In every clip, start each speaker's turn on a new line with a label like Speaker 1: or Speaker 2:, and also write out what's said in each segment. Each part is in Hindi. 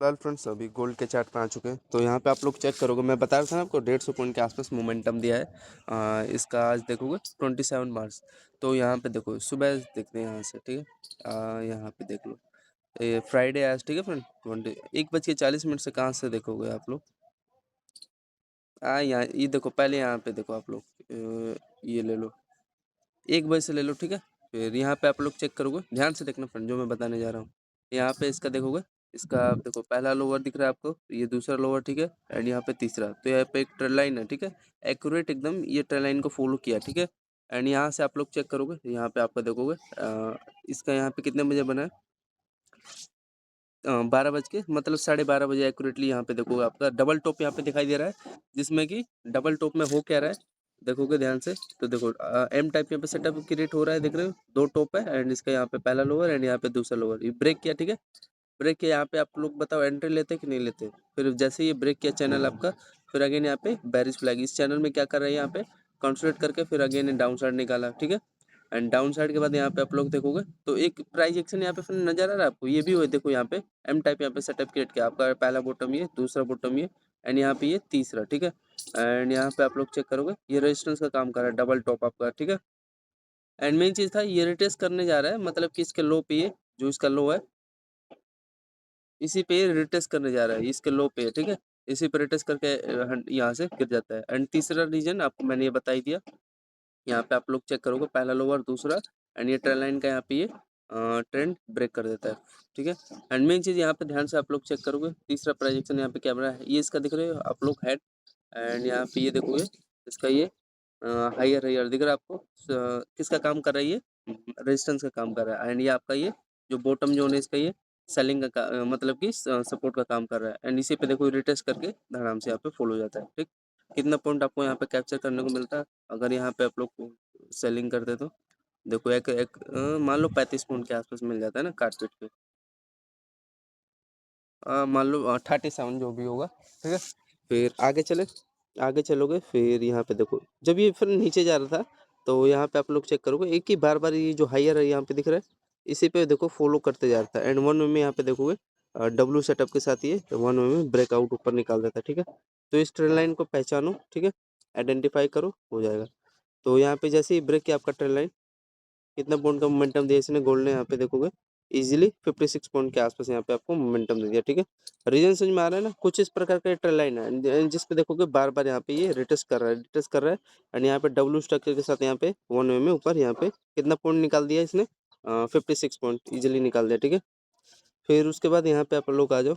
Speaker 1: फिलहाल फ्रेंड्स अभी गोल्ड के चार्ट पे आ चुके हैं, तो यहाँ पे आप लोग चेक करोगे, मैं बता रहा था ना आपको 150 पॉइंट के आसपास मोमेंटम दिया है। इसका आज देखोगे 27 मार्च। तो यहाँ पे देखो सुबह देखते हैं यहाँ से, ठीक है। यहाँ पे देख लो, ये फ्राइडे आज, ठीक है फ्रेंड। 1:40 से कहाँ से देखोगे आप लोग। यहाँ ये देखो, पहले यहाँ पे देखो आप लोग, ये ले लो, 1 बजे से ले लो, ठीक है। फिर यहाँ पे आप लोग चेक करोगे, ध्यान से देखना फ्रेंड जो मैं बताने जा रहा हूँ। यहाँ पे इसका देखोगे, इसका आप देखो पहला लोअर दिख रहा है आपको, ये दूसरा लोअर, ठीक है। एंड यहाँ पे तीसरा, तो यहाँ पे एक ट्रेल लाइन है, ठीक है। एक्यूरेट एकदम ये ट्रेल लाइन को फॉलो किया, ठीक है। एंड यहाँ से आप लोग चेक करोगे, यहाँ पे आपका देखोगे, इसका यहाँ पे कितने बजे बना है, 12 बज के मतलब 12:30 बजे एक्यूरेटली यहाँ पे देखोगे आपका डबल टॉप यहाँ पे दिखाई दे रहा है, जिसमें कि डबल टॉप में हो क्या रहा है, देखोगे ध्यान से। तो देखो एम टाइप यहाँ पे सेटअप क्रिएट हो रहा है, देख रहे हो, 2 टॉप है एंड इसका यहाँ पे पहला लोअर एंड यहाँ पे दूसरा लोअर, ये ब्रेक किया, ठीक है। ब्रेक किया, यहाँ पे आप लोग बताओ एंट्री लेते कि नहीं लेते। फिर जैसे ये ब्रेक किया चैनल आपका, फिर अगेन यहाँ पे बेरिश फ्लैग, इस चैनल में क्या कर रहा है, यहाँ पे कंसोलिडेट करके फिर अगेन डाउन साइड निकाला, ठीक है। एंड डाउन साइड के बाद यहाँ पे आप लोग देखोगे तो एक प्राइस एक्शन यहाँ पे फिर नजर आ रहा है आपको, ये भी हुआ देखो यहाँ पे एम टाइप यहाँ पे सेटअप क्रिएट किया, आपका पहला बॉटम ये, दूसरा बॉटम ये, एंड यहाँ पे ये तीसरा, ठीक है। एंड यहाँ पे आप लोग चेक करोगे, ये रेजिस्टेंस का काम कर रहा है, डबल टॉप आपका, ठीक है। एंड मेन चीज था, ये रिटेस्ट करने जा रहा है, मतलब कि इसके लो पे ये जो इसका लो है, इसी पे रिटेस्ट करने जा रहा है, इसके लो पे, ठीक है। इसी पे रिटेस्ट करके यहाँ से गिर जाता है। एंड तीसरा रीजन आपको मैंने ये बता ही दिया, यहाँ पे आप लोग चेक करोगे पहला लोअर दूसरा, एंड ये ट्रेंड लाइन का यहाँ पे ये ट्रेंड ब्रेक कर देता है, ठीक है। एंड मेन चीज यहाँ पे ध्यान से आप लोग चेक करोगे, तीसरा प्रोजेक्शन यहाँ पे कैमरा है, ये इसका दिख रहे हो आप लोग हेड, एंड यहाँ पे ये देखोगे इसका ये हायर हायर दिख रहा है आपको, किसका काम कर रहा है ये, रेजिस्टेंस का काम कर रहा है। एंड ये आपका ये जो बॉटम जोन है इसका ये सेलिंग मतलब कि सपोर्ट का काम कर रहा है। एंड इसी पे देखो रिटेस्ट करके आराम से यहाँ पे फॉलो हो जाता है, ठीक। कितना पॉइंट आपको यहाँ पे कैप्चर करने को मिलता है, अगर यहाँ पे आप लोग सेलिंग करते तो देखो एक एक मान लो 35 पॉइंट के आसपास मिल जाता है ना कारपेट पे, मान लो 37 जो भी होगा, ठीक है। फिर आगे चले, आगे चलोगे, फिर यहाँ पे देखो जब ये फिर नीचे जा रहा था, तो यहाँ पे आप लोग चेक करोगे, एक ही बार बार ये जो हायर है यहाँ पे दिख रहा है, इसी पे देखो फॉलो करते जा रहा था। एंड 1 वे में यहाँ पे देखोगे डब्ल्यू सेटअप के साथ ये 1 वे में ब्रेकआउट ऊपर निकाल देता है, ठीक है। तो इस ट्रेंड लाइन को पहचानो, ठीक है, आइडेंटिफाई करो, हो जाएगा। तो यहाँ पे जैसे ही ब्रेक किया आपका ट्रेंड लाइन, कितना पॉइंट का मोमेंटम दिया इसने, गोल्ड ने यहाँ पे देखोगे इजीली 56 पॉइंट के आसपास यहाँ पे आपको मोमेंटम दे दिया, ठीक है। रीजन समझ में आ रहा है ना, कुछ इस प्रकार का ट्रेंड लाइन है जिस पे देखोगे बार बार यहाँ पे ये रिटेस्ट कर रहा है, रिटेस्ट कर रहा है। एंड यहाँ पे डब्ल्यू स्ट्रक्चर के साथ यहाँ पे 1 वे में ऊपर यहाँ पे कितना पॉइंट निकाल दिया इसने, 56 पॉइंट इजिली निकाल दिया, ठीक है। फिर उसके बाद यहाँ पे आप लोग आ जाओ,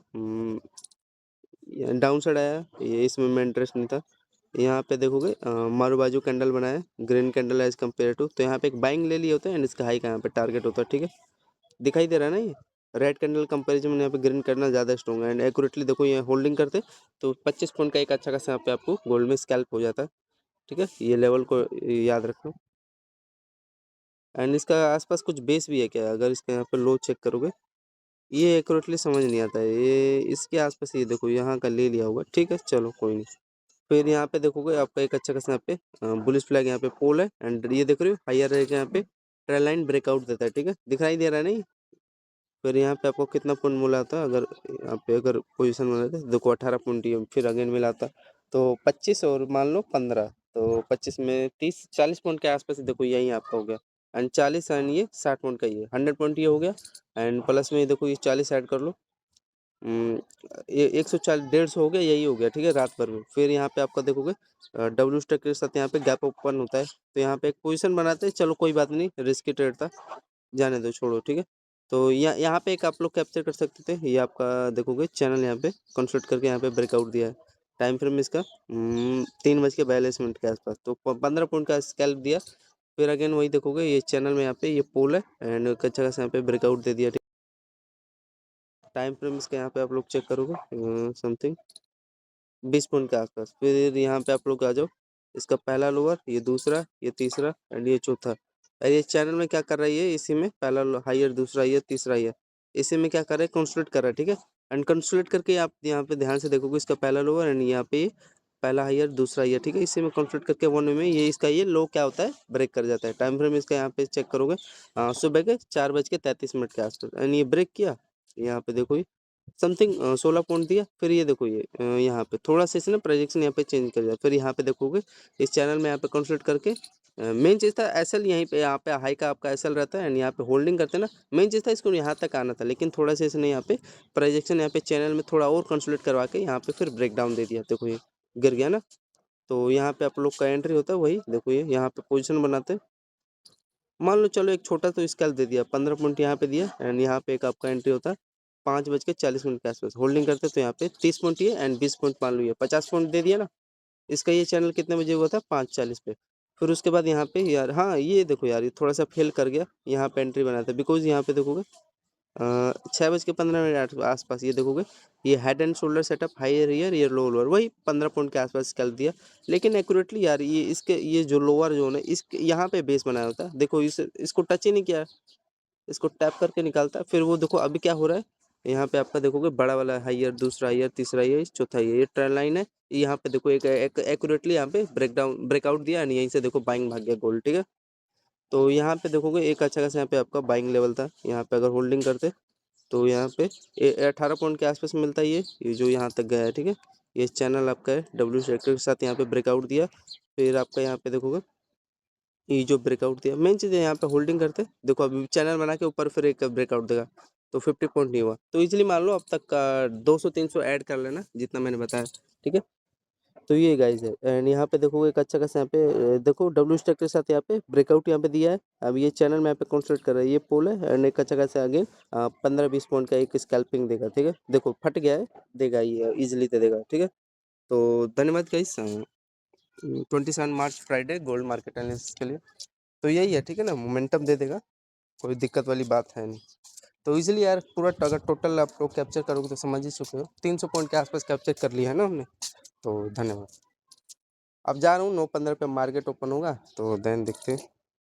Speaker 1: डाउन साइड आया, ये इसमें मैं इंटरेस्ट नहीं था। यहाँ पे देखोगे मारू बाजू कैंडल बनाया, green candle as compare to, तो यहाँ पे एक बाइंग ले लिए होते हैं एंड इसका हाई का यहाँ पे टारगेट होता है, ठीक है। दिखाई दे रहा है ना, ये रेड कैंडल कंपैरिजन में यहाँ पे ग्रीन कैंडल ज़्यादा स्ट्रॉन्ग है। एंड एक्यूरेटली देखो ये होल्डिंग करते तो 25 पॉइंट का एक अच्छा खासा यहाँ पे आपको गोल्ड में स्कैल्प हो जाता है, ठीक है। ये लेवल को याद रखना। एंड इसका आसपास कुछ बेस भी है क्या, अगर इसका यहाँ पे लो चेक करोगे, ये एक्यूरेटली समझ नहीं आता है, ये इसके आसपास ये देखो यहाँ का ले लिया होगा, ठीक है, चलो कोई नहीं। फिर यहाँ पे देखोगे आपका एक अच्छा खासा यहाँ पे बुलिश फ्लैग यहाँ पे पोल है, एंड ये देख रहे हो हायर रहेगा यहाँ पे ट्रेल लाइन ब्रेकआउट देता है, ठीक है, दिखाई दे रहा है नहीं। फिर यहाँ पे आपको कितना पॉइंट मिला था, अगर यहाँ पे अगर पोजीशन बना था देखो 18 पॉइंट, ये फिर अगेन मिला था, तो 25 और मान लो 15, तो 25 में 30-40 पॉइंट के आसपास देखो यही आपका हो गया। एंड 40 एंड ये 60 पॉइंट का, ये 100 पॉइंट ये हो गया। एंड प्लस में ये देखो ये 40 ऐड कर लो, ये 140 150 हो गया, यही हो गया, ठीक है, रात भर में। फिर यहाँ पे आपका देखोगे डब्ल्यू स्टॉक के साथ यहाँ पे गैप ओपन होता है, तो यहाँ पे एक पोजीशन बनाते हैं, चलो कोई बात नहीं, रिस्की ट्रेड था, जाने दो, छोड़ो, ठीक है। तो यहाँ पे एक आप लोग कैप्चर कर सकते थे, ये आपका देखोगे चैनल यहाँ पे कंसल्ट करके यहाँ पे ब्रेकआउट दिया है। टाइम फ्रेम इसका 3:42 के आसपास, तो 15 पॉइंट का स्कैल्प दिया। फिर अगेन वही देखोगे ये चैनल में यहाँ पे ये पोल है एंड अच्छा खासा यहाँ पे ब्रेकआउट दे दिया, टाइम फ्रेम इसका यहाँ पे आप लोग चेक करोगे समथिंग 20 पॉइंट के आसपास। फिर यहाँ पे आप लोग आ जाओ, इसका पहला लोअर, ये दूसरा, ये तीसरा एंड ये चौथा। और ये चैनल में क्या कर रही है, इसी में पहला हायर, दूसरा ये, तीसरा ये, इसी में क्या कर रहा है, कंसोलिडेट कर रहा है, ठीक है। एंड कंसोलिडेट करके आप यहाँ पे ध्यान से देखोगे, इसका पहला लोअर एंड यहाँ पे पहला हायर, दूसरा ये, ठीक है, इसी में कंसोलिडेट करके 1 वे में ये इसका ये लो क्या होता है, ब्रेक कर जाता है। टाइम फ्रेम इसका यहाँ पे चेक करोगे सुबह के 4:33 के आसपास, एंड ये ब्रेक किया, यहाँ पे देखो समथिंग 16 पॉइंट दिया। फिर ये देखो ये यहाँ पे थोड़ा सा इसे ना प्रोजेक्शन यहाँ पे चेंज कर दिया। फिर यहाँ पे देखोगे इस चैनल में यहाँ पे कंसोलिडेट करके मेन चीज़ था एसएल, यहीं पे यहाँ पे हाई का आपका एसएल रहता है एंड यहाँ पे होल्डिंग करते हैं ना। मेन चीज़ था इसको यहाँ तक आना था, लेकिन थोड़ा सा इसने यहाँ पे प्रोजेक्शन यहाँ पे चैनल में थोड़ा और कंसोलिडेट करवा के यहाँ पे फिर ब्रेक डाउन दे दिया। देखो ये गिर गया ना। तो यहाँ पे आप लोग का एंट्री होता है वही देखो ये यहाँ पे पोजिशन बनाते हैं। मान लो चलो एक छोटा तो स्केल दे दिया, 15 पॉइंट यहाँ पे दिया एंड यहाँ पे एक आपका एंट्री होता है 5:40 के आसपास। होल्डिंग करते तो यहाँ पे 30 पॉइंट ये एंड 20 पॉइंट मान लो ये 50 पॉइंट दे दिया ना। इसका ये चैनल कितने बजे हुआ था? 5:40 पे। फिर उसके बाद यहाँ पे यार हाँ ये देखो यार ये थोड़ा सा फेल कर गया। यहाँ पे एंट्री बनाया था बिकॉज यहाँ पे देखोगे 6:15 आसपास ये देखोगे ये head and shoulder setup higher year ये लोअर वही 15 पॉइंट के आसपास कर दिया। लेकिन एक्यूरेटली यार ये इसके ये जो लोअर जोन है इस यहाँ पे बेस बनाया होता है। देखो इसको टच ही नहीं किया, इसको टैप करके निकालता है। फिर वो देखो अभी क्या हो रहा है, यहाँ पे आपका देखोगे बड़ा वाला हाइयर, दूसरा हाइयर, तीसरा हाइयर, चौथा हाइयर, ये ट्रेंड लाइन है। यहाँ पे देखो एक एक्यूरेटली यहाँ पे ब्रेकआउट दिया एंड यहीं से देखो बाइंग भाग गया गोल्ड। ठीक है, तो यहाँ पे देखोगे एक अच्छा खासा यहाँ पे आपका बाइंग लेवल था। यहाँ पे अगर होल्डिंग करते तो यहाँ पे 18 पॉइंट के आसपास मिलता है ये जो यहाँ तक गया है। ठीक है, ये चैनल आपका है डब्ल्यू सेक्टर के साथ यहाँ पे ब्रेकआउट दिया। फिर आपका यहाँ पे देखोगे ये जो ब्रेकआउट दिया। मेन चीज़ है यहाँ पे होल्डिंग करते देखो अभी चैनल बना के ऊपर फिर एक ब्रेकआउट देगा तो 50 पॉइंट नहीं हुआ। तो इजीली मान लो अब तक का 200-300 ऐड कर लेना जितना मैंने बताया। ठीक है, तो ये गाइस है एंड यहाँ पे देखोगे एक अच्छा खासा यहाँ पे देखो डब्ल्यू स्टैक के साथ यहाँ पे ब्रेकआउट यहाँ पे दिया है। अब ये चैनल में यहाँ पे कंसोलिडेट कर रहा है, ये पोल है एंड एक अच्छा खासा अगेन 15-20 पॉइंट का एक स्कैल्पिंग देगा। ठीक है, देखो फट गया है, देगा ये इजिली दे देगा। ठीक है, तो धन्यवाद गाइस। 27 मार्च फ्राइडे गोल्ड मार्केट एनालिसिस के लिए तो यही है। ठीक है ना, मोमेंटम दे देगा, कोई दिक्कत वाली बात है नहीं। तो इजीली यार पूरा अगर टोटल आप लोग कैप्चर करोगे तो समझ ही चुके हो 300 पॉइंट के आसपास कैप्चर कर लिया है ना हमने। तो धन्यवाद। अब जा रहा हूँ 9:15 पे मार्केट ओपन होगा तो देन देखते हैं।